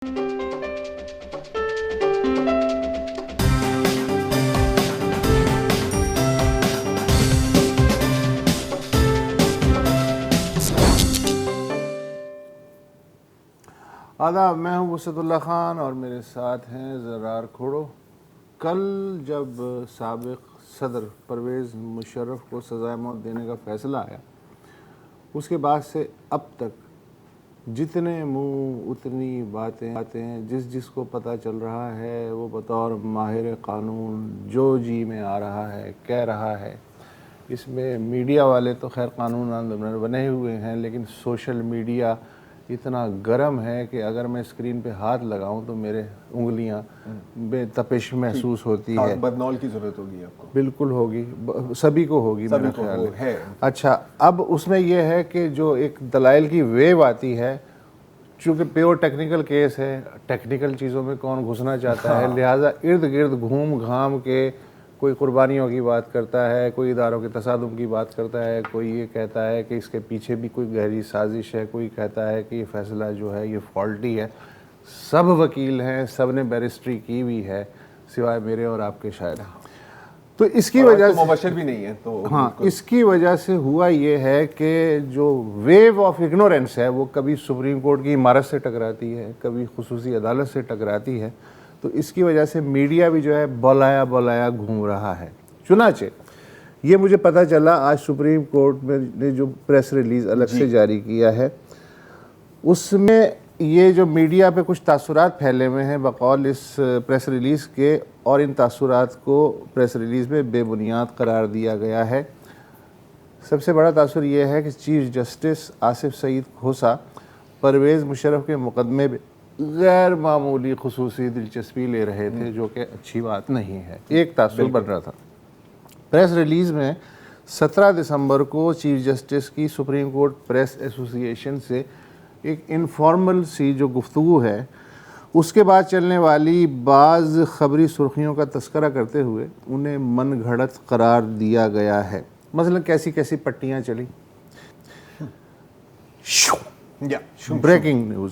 آداب، میں ہوں وسعت خان اور میرے ساتھ ہیں زرار کھوڑو۔ کل جب سابق صدر پرویز مشرف کو سزائے موت دینے کا فیصلہ آیا، اس کے بعد سے اب تک جتنے منہ اتنی باتیں ہیں، جس کو پتہ چل رہا ہے وہ بطور ماہر قانون جو جی میں آ رہا ہے کہہ رہا ہے۔ اس میں میڈیا والے تو خیر قانون بنے ہوئے ہیں، لیکن سوشل میڈیا اتنا گرم ہے کہ اگر میں اسکرین پہ ہاتھ لگاؤں تو میرے انگلیاں بے تپش محسوس ہوتی ہے۔ بدنول کی ضرورت ہوگی آپ کو؟ بالکل ہوگی، سبھی کو ہوگی میرا خیال ہے۔ اچھا، اب اس میں یہ ہے کہ جو ایک دلائل کی ویو آتی ہے، چونکہ پیور ٹیکنیکل کیس ہے، ٹیکنیکل چیزوں میں کون گھسنا چاہتا ہے، لہٰذا ارد گرد گھوم گھام کے کوئی قربانیوں کی بات کرتا ہے، کوئی اداروں کے تصادم کی بات کرتا ہے، کوئی یہ کہتا ہے کہ اس کے پیچھے بھی کوئی گہری سازش ہے، کوئی کہتا ہے کہ یہ فیصلہ جو ہے یہ فالٹی ہے۔ سب وکیل ہیں، سب نے بیرسٹری کی ہوئی ہے سوائے میرے اور آپ کے شاید۔ تو اس کی وجہ سے مبشر بھی نہیں ہے، تو ہاں، اس کی وجہ سے ہوا یہ ہے کہ جو ویو آف اگنورینس ہے وہ کبھی سپریم کورٹ کی عمارت سے ٹکراتی ہے، کبھی خصوصی عدالت سے ٹکراتی ہے۔ تو اس کی وجہ سے میڈیا بھی جو ہے بولایا گھوم رہا ہے۔ چنانچہ یہ مجھے پتہ چلا آج سپریم کورٹ میں نے جو پریس ریلیز الگ سے جاری کیا ہے، اس میں یہ جو میڈیا پہ کچھ تاثرات پھیلے ہوئے ہیں بقول اس پریس ریلیز کے، اور ان تاثرات کو پریس ریلیز میں بے بنیاد قرار دیا گیا ہے۔ سب سے بڑا تاثر یہ ہے کہ چیف جسٹس آصف سعید کھوسا پرویز مشرف کے مقدمے میں غیر معمولی خصوصی دلچسپی لے رہے تھے، جو کہ اچھی بات نہیں ہے۔ ایک تاثر بن رہا تھا۔ پریس ریلیز میں 17 دسمبر کو چیف جسٹس کی سپریم کورٹ پریس ایسوسی ایشن سے ایک انفارمل سی جو گفتگو ہے، اس کے بعد چلنے والی بعض خبری سرخیوں کا تذکرہ کرتے ہوئے انہیں من گھڑت قرار دیا گیا ہے۔ مثلا کیسی پٹیاں چلی، بریکنگ نیوز،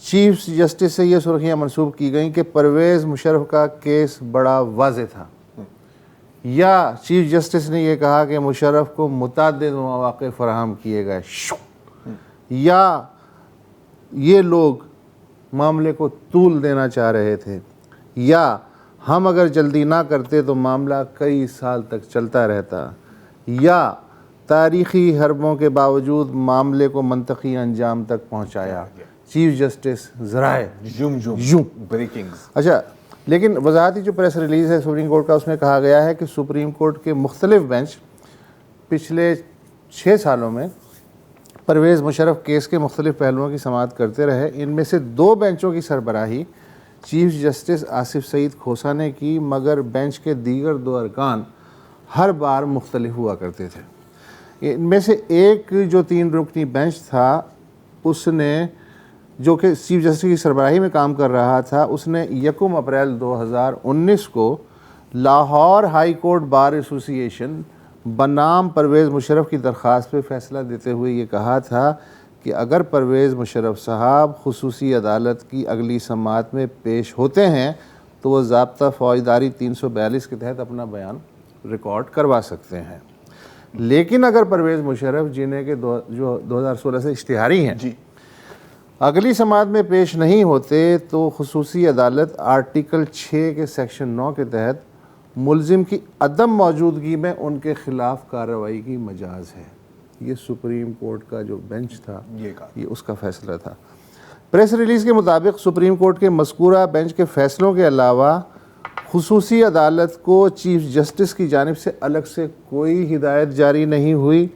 چیف جسٹس سے یہ سرخیاں منسوب کی گئیں کہ پرویز مشرف کا کیس بڑا واضح تھا، یا چیف جسٹس نے یہ کہا کہ مشرف کو متعدد مواقع فراہم کیے گئے، یا یہ لوگ معاملے کو طول دینا چاہ رہے تھے، یا ہم اگر جلدی نہ کرتے تو معاملہ کئی سال تک چلتا رہتا، یا تاریخی حربوں کے باوجود معاملے کو منطقی انجام تک پہنچایا۔ چیف جسٹس ذرائع بریکنگز۔ اچھا، لیکن وضاحتی جو پریس ریلیز ہے سپریم کورٹ کا، اس میں کہا گیا ہے کہ سپریم کورٹ کے مختلف بینچ پچھلے 6 سالوں میں پرویز مشرف کیس کے مختلف پہلوؤں کی سماعت کرتے رہے۔ ان میں سے 2 بینچوں کی سربراہی چیف جسٹس آصف سعید کھوسا نے کی، مگر بینچ کے دیگر 2 ارکان ہر بار مختلف ہوا کرتے تھے۔ ان میں سے ایک جو 3 رکنی بینچ تھا، اس نے جو کہ چیف جسٹس کی سربراہی میں کام کر رہا تھا، اس نے 1 اپریل 2019 کو لاہور ہائی کورٹ بار ایسوسی ایشن بنام پرویز مشرف کی درخواست پہ فیصلہ دیتے ہوئے یہ کہا تھا کہ اگر پرویز مشرف صاحب خصوصی عدالت کی اگلی سماعت میں پیش ہوتے ہیں تو وہ ضابطہ فوجداری 342 کے تحت اپنا بیان ریکارڈ کروا سکتے ہیں۔ لیکن اگر پرویز مشرف جنہیں کہ جو 2016 سے اشتہاری ہیں اگلی سماعت میں پیش نہیں ہوتے تو خصوصی عدالت آرٹیکل 6 کے سیکشن 9 کے تحت ملزم کی عدم موجودگی میں ان کے خلاف کارروائی کی مجاز ہے۔ یہ سپریم کورٹ کا جو بینچ تھا، یہ اس کا فیصلہ تھا۔ پریس ریلیز کے مطابق سپریم کورٹ کے مذکورہ بینچ کے فیصلوں کے علاوہ خصوصی عدالت کو چیف جسٹس کی جانب سے الگ سے کوئی ہدایت جاری نہیں ہوئی،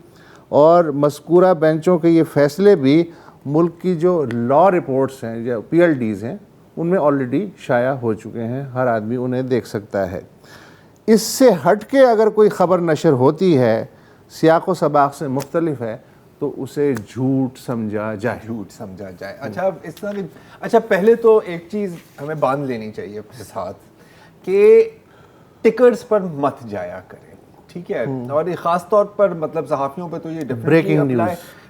اور مذکورہ بینچوں کے یہ فیصلے بھی ملک کی جو لا رپورٹس ہیں، جو PLDs ہیں، ان میں آلریڈی شائع ہو چکے ہیں، ہر آدمی انہیں دیکھ سکتا ہے۔ اس سے ہٹ کے اگر کوئی خبر نشر ہوتی ہے، سیاق و سباق سے مختلف ہے، تو اسے جھوٹ سمجھا جائے۔ اچھا، اس طرح اچھا پہلے تو ایک چیز ہمیں باندھ لینی چاہیے اپنے ساتھ کہ ٹکٹس پر مت جایا کریں، ٹھیک ہے؟ اور خاص طور پر مطلب صحافیوں پہ تو یہ بریکنگ نیوز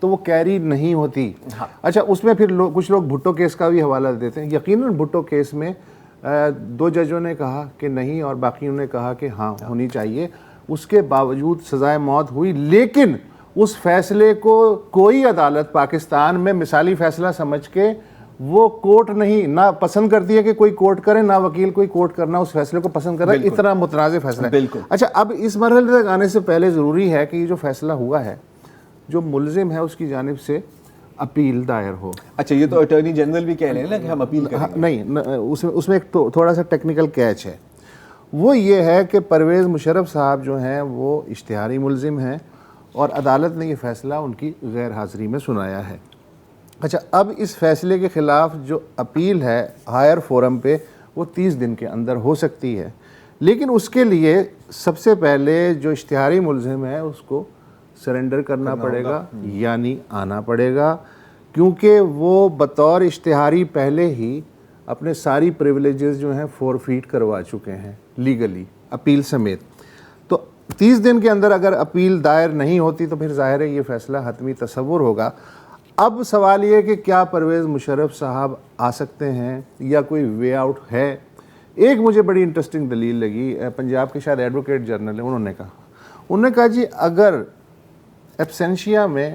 تو وہ کیری نہیں ہوتی. اچھا اس میں پھر کچھ لوگ بھٹو کیس کا بھی حوالہ دیتے ہیں. یقیناً بھٹو کیس میں 2 ججوں نے کہا کہ نہیں اور باقیوں نے کہا کہ ہاں ہونی چاہیے. اس کے باوجود سزائے موت ہوئی, لیکن اس فیصلے کو کوئی عدالت پاکستان میں مثالی فیصلہ سمجھ کے وہ کورٹ نہیں نہ پسند کرتی ہے کہ کوئی کورٹ کرے, نہ وکیل کوئی کورٹ کرنا اس فیصلے کو پسند کر رہا ہے. اتنا متنازع فیصلہ ہے. اچھا اب اس مرحلے تک آنے سے پہلے ضروری ہے کہ یہ جو فیصلہ ہوا ہے, جو ملزم ہے اس کی جانب سے اپیل دائر ہو. اچھا یہ تو اٹارنی جنرل بھی کہہ رہے ہیں نا کہ ہم اپیل کریں گے. نہیں, اس میں ایک تھوڑا سا ٹیکنیکل کیچ ہے. وہ یہ ہے کہ پرویز مشرف صاحب جو ہیں وہ اشتہاری ملزم ہیں اور عدالت نے یہ فیصلہ ان کی غیر حاضری میں سنایا ہے. اچھا اب اس فیصلے کے خلاف جو اپیل ہے ہائر فورم پہ وہ 30 دن کے اندر ہو سکتی ہے, لیکن اس کے لیے سب سے پہلے جو اشتہاری ملزم ہے اس کو سرنڈر کرنا پڑے گا, یعنی آنا پڑے گا, کیونکہ وہ بطور اشتہاری پہلے ہی اپنے ساری پریولیجز جو ہیں فورفیٹ کروا چکے ہیں لیگلی اپیل سمیت. تو 30 دن کے اندر اگر اپیل دائر نہیں ہوتی تو پھر ظاہر ہے یہ فیصلہ حتمی تصور ہوگا. اب سوال یہ کہ کیا پرویز مشرف صاحب آ سکتے ہیں یا کوئی وے آؤٹ ہے. ایک مجھے بڑی انٹرسٹنگ دلیل لگی, پنجاب کے شاید ایڈوکیٹ جنرل ہیں, انہوں نے کہا جی اگر ایبسینشیا میں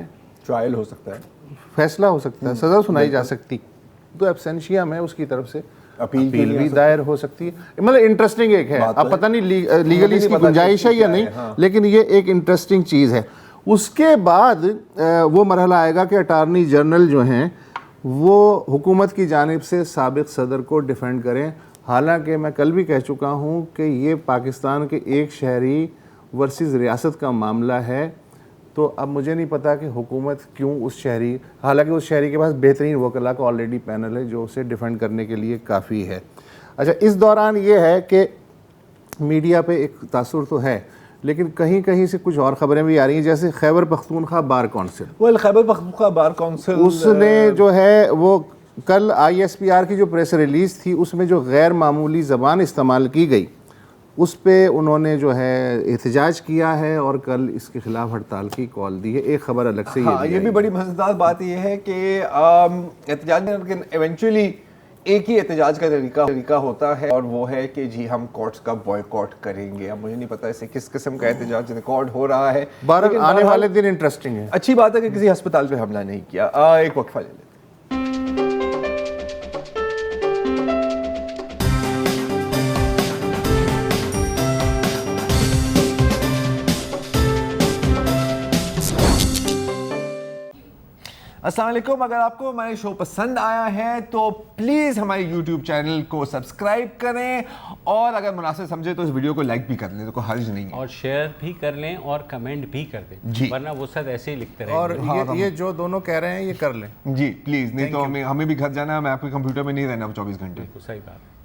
ٹرائل ہو سکتا ہے, فیصلہ ہو سکتا ہے, سزا سنائی جا سکتی, تو ایبسینشیا میں اس کی طرف سے اپیل بھی دائر ہو سکتی ہے. مطلب انٹرسٹنگ ایک ہے, اب پتہ نہیں لیگلی اس کی گنجائش ہے یا نہیں, لیکن یہ ایک انٹرسٹنگ چیز ہے. اس کے بعد وہ مرحلہ آئے گا کہ اٹارنی جنرل جو ہیں وہ حکومت کی جانب سے سابق صدر کو ڈیفینڈ کریں. حالانکہ میں کل بھی کہہ چکا ہوں کہ یہ پاکستان کے ایک شہری ورسز ریاست کا معاملہ ہے, تو اب مجھے نہیں پتا کہ حکومت کیوں اس شہری, حالانکہ اس شہری کے پاس بہترین وکلا کا آلریڈی پینل ہے جو اسے ڈیفینڈ کرنے کے لیے کافی ہے. اچھا اس دوران یہ ہے کہ میڈیا پہ ایک تاثر تو ہے, لیکن کہیں کہیں سے کچھ اور خبریں بھی آ رہی ہیں, جیسے Khyber Pakhtunkhwa bar council. Khyber Pakhtunkhwa bar council اس نے جو ہے وہ کل ISPR کی جو پریس ریلیز تھی اس میں جو غیر معمولی زبان استعمال کی گئی اس پہ انہوں نے جو ہے احتجاج کیا ہے اور کل اس کے خلاف ہڑتال کی کال دی ہے. ایک خبر الگ سے یہ بھی بڑی مزیدار بات یہ ہے کہ احتجاج ایونچولی ایک ہی احتجاج کا طریقہ ہوتا ہے, اور وہ ہے کہ جی ہم کورٹس کا بوائیکاٹ کریں گے. اب مجھے نہیں پتا اسے کس قسم کا احتجاج ریکارڈ ہو رہا ہے, لیکن آنے والے دن انٹرسٹنگ ہے. اچھی بات ہے کہ کسی ہسپتال پہ حملہ نہیں کیا. ایک وقفہ لے لیں. السلام علیکم. اگر آپ کو ہمارے شو پسند آیا ہے تو پلیز ہمارے یوٹیوب چینل کو سبسکرائب کریں, اور اگر مناسب سمجھے تو اس ویڈیو کو لائک بھی کر لیں, تو کوئی حرج نہیں ہے, اور شیئر بھی کر لیں اور کمنٹ بھی کر دیں, ورنہ وہ سب ایسے ہی لکھتے رہیں. اور یہ جو دونوں کہہ رہے ہیں یہ کر لیں جی پلیز, نہیں تو ہمیں بھی گھر جانا ہے, میں آپ کے کمپیوٹر میں نہیں رہنا 24 گھنٹے. صحیح بات.